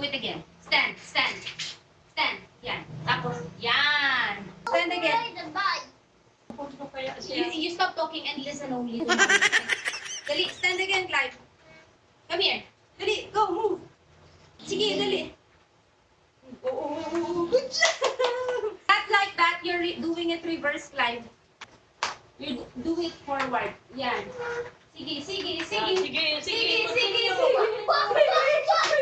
do it again. Stand, stand. Stand. Yan. Tapos, yan. Stand again. You stop talking and listen only to mommy. Dali, stand again, Clive. Come here. Dali, go, move. Sige, dali. Oh, good job. Not like that, you're doing it reverse, Clive. You do it forward. Yan. Sige, sige, sige. Sige, sige. Sige, sige, sige.